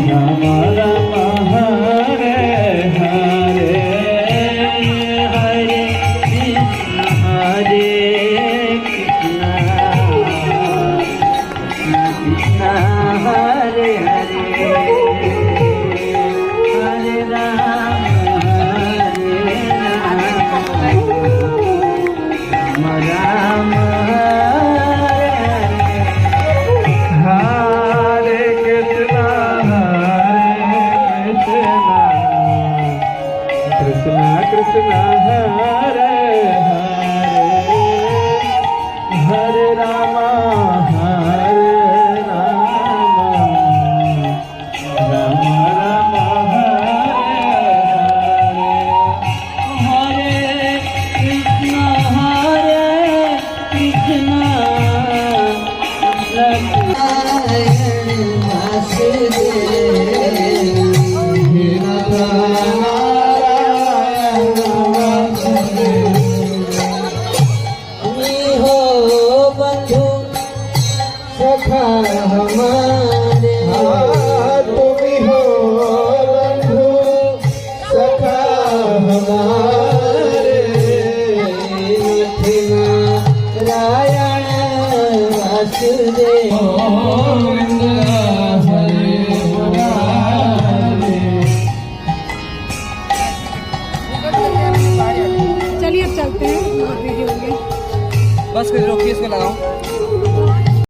राम राम हरे हरे हरे कृष्ण कृष्ण हरे हरे हरे राम राम हरे कृष्ण कृष्ण कृष्ण हरे हरे हरे राम राम राम हरे हरे कृष्ण सखा हमारे तुमी हो बंधु सखा हमारे नारायण वासुदेव गोविंद हरे मुरारे। चलिए अब चलते हैं वीडियो में। बस रोकिए, इसको लगाओ।